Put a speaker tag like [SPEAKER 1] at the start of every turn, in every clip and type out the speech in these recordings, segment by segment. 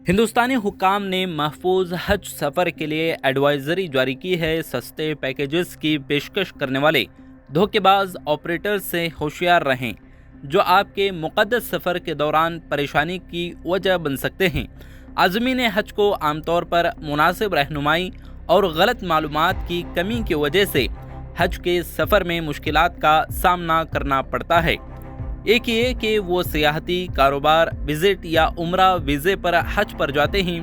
[SPEAKER 1] ہندوستانی حکام نے محفوظ حج سفر کے لیے ایڈوائزری جاری کی ہے۔ سستے پیکیجز کی پیشکش کرنے والے دھوکے باز آپریٹر سے ہوشیار رہیں، جو آپ کے مقدس سفر کے دوران پریشانی کی وجہ بن سکتے ہیں۔ عازمین حج کو عام طور پر مناسب رہنمائی اور غلط معلومات کی کمی کی وجہ سے حج کے سفر میں مشکلات کا سامنا کرنا پڑتا ہے۔ ایک یہ کہ وہ سیاحتی کاروبار، وزٹ یا عمرہ ویزے پر حج پر جاتے ہیں،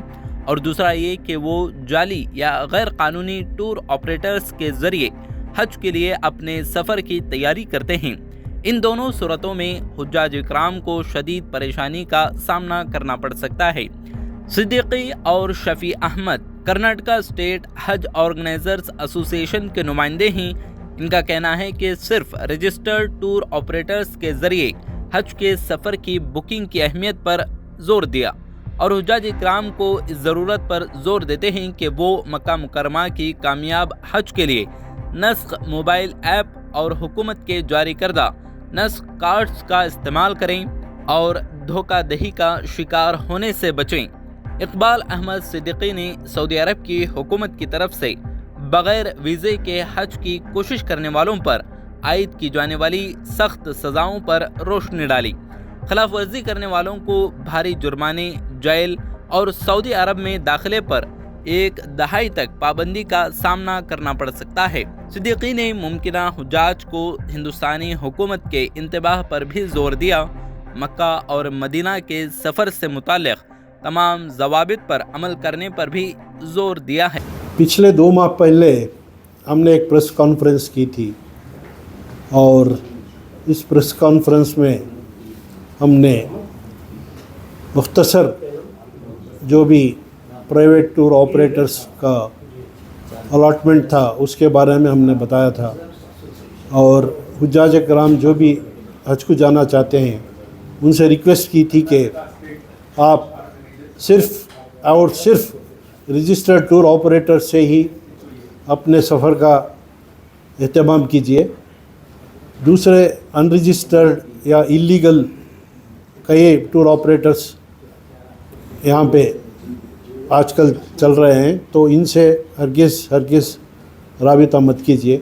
[SPEAKER 1] اور دوسرا یہ کہ وہ جعلی یا غیر قانونی ٹور آپریٹرز کے ذریعے حج کے لیے اپنے سفر کی تیاری کرتے ہیں۔ ان دونوں صورتوں میں حجاج کرام کو شدید پریشانی کا سامنا کرنا پڑ سکتا ہے۔ صدیقی اور شفیع احمد کرناٹکا اسٹیٹ حج آرگنائزرز ایسوسی ایشن کے نمائندے ہیں۔ ان کا کہنا ہے کہ صرف رجسٹرڈ ٹور آپریٹرز کے ذریعے حج کے سفر کی بکنگ کی اہمیت پر زور دیا، اور حجاج کرام کو اس ضرورت پر زور دیتے ہیں کہ وہ مکہ مکرمہ کی کامیاب حج کے لیے نسخ موبائل ایپ اور حکومت کے جاری کردہ نسخ کارڈز کا استعمال کریں اور دھوکہ دہی کا شکار ہونے سے بچیں۔ اقبال احمد صدیقی نے سعودی عرب کی حکومت کی طرف سے بغیر ویزے کے حج کی کوشش کرنے والوں پر عائد کی جانے والی سخت سزاؤں پر روشنی ڈالی۔ خلاف ورزی کرنے والوں کو بھاری جرمانے، جیل اور سعودی عرب میں داخلے پر ایک دہائی تک پابندی کا سامنا کرنا پڑ سکتا ہے۔ صدیقی نے ممکنہ حجاج کو ہندوستانی حکومت کے انتباہ پر بھی زور دیا۔ مکہ اور مدینہ کے سفر سے متعلق تمام ضوابط پر عمل کرنے پر بھی زور دیا ہے۔
[SPEAKER 2] پچھلے 2 ماہ پہلے ہم نے ایک پریس کانفرنس کی تھی، اور اس پریس کانفرنس میں ہم نے مختصر جو بھی پرائیویٹ ٹور آپریٹرز کا الاٹمنٹ تھا اس کے بارے میں ہم نے بتایا تھا، اور حجاج کرام جو بھی حج کو جانا چاہتے ہیں ان سے ریکویسٹ کی تھی کہ آپ صرف رجسٹرڈ ٹور آپریٹر سے ہی اپنے سفر کا اہتمام کیجیے۔ دوسرے ان رجسٹرڈ یا ایلیگل کئی ٹور آپریٹرز یہاں پہ آج کل چل رہے ہیں، تو ان سے ہرگز رابطہ مت کیجیے،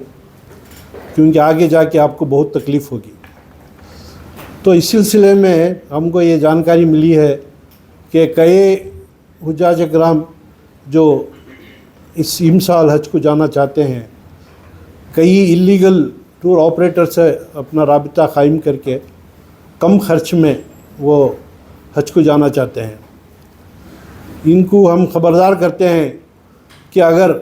[SPEAKER 2] کیونکہ آگے جا کے آپ کو بہت تکلیف ہوگی۔ تو اس سلسلے میں ہم کو یہ جانکاری ملی ہے کہ کئی حجاج کرام جو اس سال حج کو جانا چاہتے ہیں، کئی ایلیگل ٹور آپریٹر سے اپنا رابطہ قائم کر کے کم خرچ میں وہ حج کو جانا چاہتے ہیں۔ ان کو ہم خبردار کرتے ہیں کہ اگر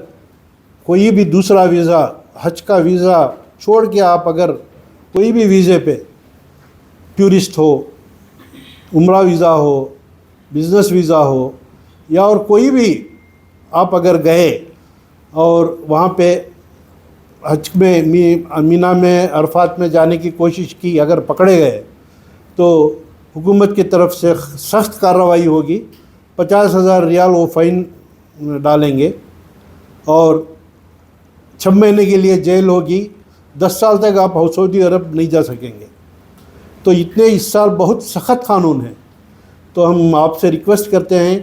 [SPEAKER 2] کوئی بھی دوسرا ویزا، حج کا ویزا چھوڑ کے آپ اگر کوئی بھی ویزے پہ، ٹورسٹ ہو، عمرہ ویزا ہو، بزنس ویزا ہو، یا اور کوئی بھی آپ اگر گئے اور وہاں پہ حج میں مینا میں عرفات میں جانے کی کوشش کی، اگر پکڑے گئے تو حکومت کی طرف سے سخت کارروائی ہوگی۔ 50,000 ریال وہ فائن ڈالیں گے، اور 6 مہینے کے لیے جیل ہوگی۔ 10 سال تک آپ سعودی عرب نہیں جا سکیں گے۔ تو اتنے اس سال بہت سخت قانون ہیں۔ تو ہم آپ سے ریکویسٹ کرتے ہیں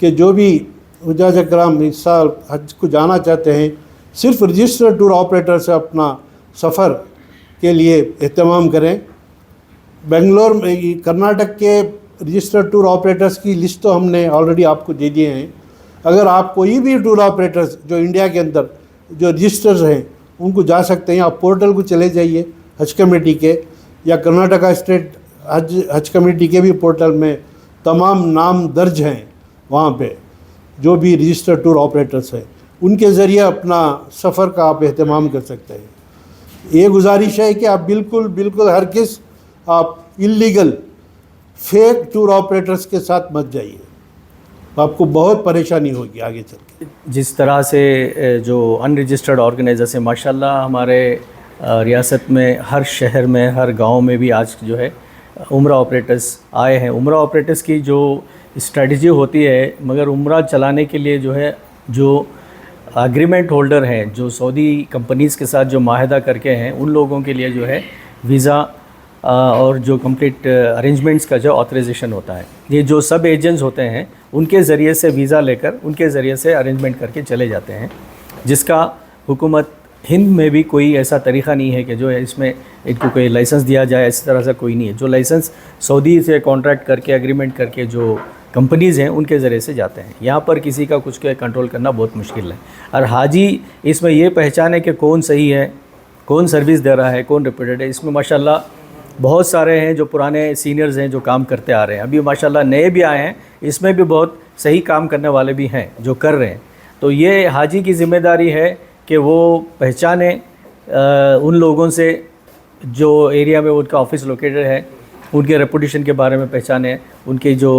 [SPEAKER 2] کہ جو بھی حجاج کرام اس سال حج کو جانا چاہتے ہیں، صرف رجسٹرڈ ٹور آپریٹر سے اپنا سفر کے لیے اہتمام کریں۔ بنگلور میں کرناٹک کے رجسٹرڈ ٹور آپریٹرز کی لسٹ تو ہم نے آلریڈی آپ کو دے دیے ہیں۔ اگر آپ کوئی بھی ٹور آپریٹرز جو انڈیا کے اندر جو رجسٹرز ہیں ان کو جا سکتے ہیں، آپ پورٹل کو چلے جائیے حج کمیٹی کے، یا کرناٹکا اسٹیٹ حج کمیٹی کے بھی پورٹل میں تمام نام درج ہیں۔ وہاں پہ جو بھی رجسٹرڈ ٹور آپریٹرز ہیں ان کے ذریعے اپنا سفر کا آپ اہتمام کر سکتے ہیں۔ یہ گزارش ہے کہ آپ بالکل ہرگز آپ ایلیگل فیک ٹور آپریٹرز کے ساتھ مت جائیے، آپ کو بہت پریشانی ہوگی آگے چل کے۔
[SPEAKER 3] جس طرح سے جو ان رجسٹرڈ آرگنائزرز ہیں، ماشاءاللہ ہمارے ریاست میں ہر شہر میں، ہر گاؤں میں بھی آج جو ہے عمرہ آپریٹرز آئے ہیں۔ عمرہ آپریٹرز کی جو اسٹریٹجی ہوتی ہے، مگر عمرہ چلانے کے لیے جو ہے، جو اگریمنٹ ہولڈر ہیں، جو سعودی کمپنیز کے ساتھ جو معاہدہ کر کے ہیں، ان لوگوں کے لیے جو ہے ویزا اور جو کمپلیٹ ارینجمنٹس کا جو آتھرائزیشن ہوتا ہے، یہ جو سب ایجنٹس ہوتے ہیں ان کے ذریعے سے ویزا لے کر ان کے ذریعے سے ارینجمنٹ کر کے چلے جاتے ہیں، جس کا حکومت ہند میں بھی کوئی ایسا طریقہ نہیں ہے کہ جو ہے اس میں ان کو کوئی لائسنس دیا جائے، اس طرح سے کوئی نہیں ہے۔ جو لائسنس سعودی سے کانٹریکٹ کر کے ایگریمنٹ کر کے جو کمپنیز ہیں ان کے ذریعے سے جاتے ہیں، یہاں پر کسی کا کچھ کے کنٹرول کرنا بہت مشکل ہے۔ اور حاجی اس میں یہ پہچانے کہ کون صحیح ہے، کون سروس دے رہا ہے، کون ریپیوٹیڈ ہے، اس میں ماشاءاللہ بہت سارے ہیں جو پرانے سینئرز ہیں جو کام کرتے آ رہے ہیں، ابھی ماشاءاللہ نئے بھی آئے ہیں، اس میں بھی بہت صحیح کام کرنے والے بھی ہیں جو کر رہے ہیں۔ تو یہ حاجی کی ذمہ داری ہے کہ وہ پہچانے ان لوگوں سے جو ایریا میں ان کا آفس لوکیٹڈ ہے، ان کے ریپوٹیشن کے بارے میں پہچانے، ان کی جو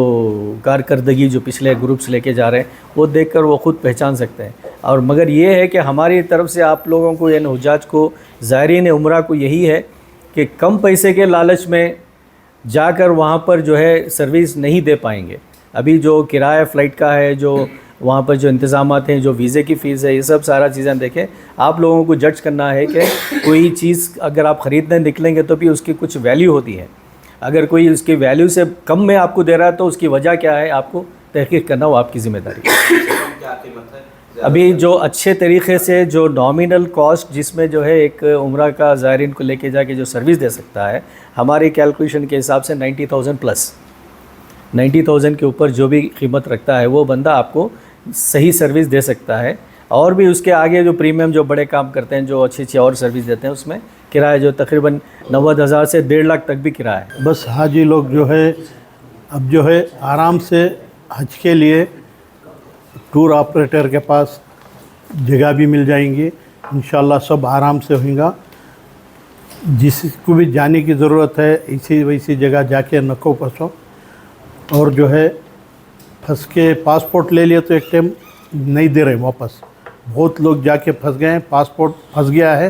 [SPEAKER 3] کارکردگی جو پچھلے گروپس لے کے جا رہے ہیں وہ دیکھ کر وہ خود پہچان سکتے ہیں۔ اور مگر یہ ہے کہ ہماری طرف سے آپ لوگوں کو یعنی حجاج کو، زائرین عمرہ کو یہی ہے کہ کم پیسے کے لالچ میں جا کر وہاں پر جو ہے سروس نہیں دے پائیں گے۔ ابھی جو کرایہ فلائٹ کا ہے، جو وہاں پر جو انتظامات ہیں، جو ویزے کی فیس ہے، یہ سب سارا چیزیں دیکھیں۔ آپ لوگوں کو جج کرنا ہے کہ کوئی چیز اگر آپ خریدنے نکلیں گے تو بھی اس کی کچھ ویلیو ہوتی ہے، اگر کوئی اس کی ویلیو سے کم میں آپ کو دے رہا ہے تو اس کی وجہ کیا ہے، آپ کو تحقیق کرنا وہ آپ کی ذمہ داری ہے۔ ابھی جو اچھے طریقے سے جو نامینل کاسٹ جس میں جو ہے ایک عمرہ کا زائرین کو لے کے جا کے جو سروس دے سکتا ہے، ہماری کیلکولیشن کے حساب سے 90,000 پلس 90,000 کے اوپر جو بھی قیمت رکھتا ہے وہ بندہ آپ کو صحیح سروس دے سکتا ہے۔ اور بھی اس کے آگے جو پریمیم جو بڑے کام کرتے ہیں، جو اچھی اور سروس دیتے ہیں، اس میں کرایہ جو تقریباً 90,000 سے 1.5 لاکھ تک بھی کرایہ ہے۔
[SPEAKER 2] بس حاجی لوگ جو ہے اب جو ہے آرام سے حج کے لیے ٹور آپریٹر کے پاس جگہ بھی مل جائیں گی، انشاءاللہ سب آرام سے ہوئیں گا۔ جس کو بھی جانے کی ضرورت ہے اسی ویسی جگہ جا کے نکو پسو، اور جو ہے پھنس کے پاسپورٹ لے لیے تو ایک ٹائم نہیں دے رہے واپس، بہت لوگ جا کے پھنس گئے ہیں، پاسپورٹ پھنس گیا ہے،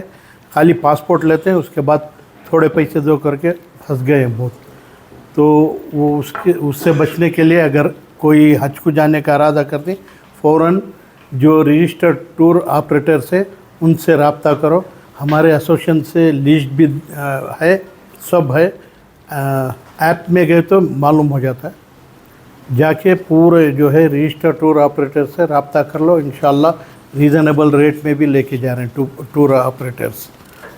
[SPEAKER 2] خالی پاسپورٹ لیتے ہیں، اس کے بعد تھوڑے پیسے دو کر کے پھنس گئے ہیں بہت۔ تو وہ اس سے بچنے کے لیے اگر کوئی حج کو جانے کا ارادہ کرتے فوراً جو رجسٹرڈ ٹور آپریٹر سے ان سے رابطہ کرو۔ ہمارے ایسوسیشن سے لسٹ بھی ہے، سب ہے، ایپ میں گئے تو معلوم ہو جاتا ہے۔ جا کے پورے جو ہے رجسٹرڈ ٹور آپریٹر سے رابطہ کر لو، انشاءاللہ ریزنیبل ریٹ میں بھی لے کے جا رہے ہیں ٹور آپریٹرس،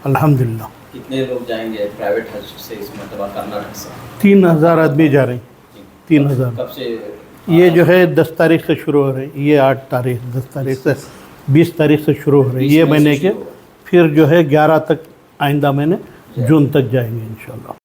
[SPEAKER 2] الحمدللہ۔
[SPEAKER 4] کتنے لوگ جائیں گے پرائیویٹ حج سے اس مرتبہ کرناٹک سے؟
[SPEAKER 2] 3,000 آدمی جا رہے ہیں، 3,000۔
[SPEAKER 4] کب سے؟
[SPEAKER 2] یہ جو ہے 10 تاریخ سے شروع ہو رہے ہیں، یہ 8 تاریخ 10 تاریخ سے 20 تاریخ سے شروع ہو رہے ہیں یہ مہینے کے، پھر جو ہے 11 تک آئندہ مہینے جون تک جائیں گے انشاءاللہ۔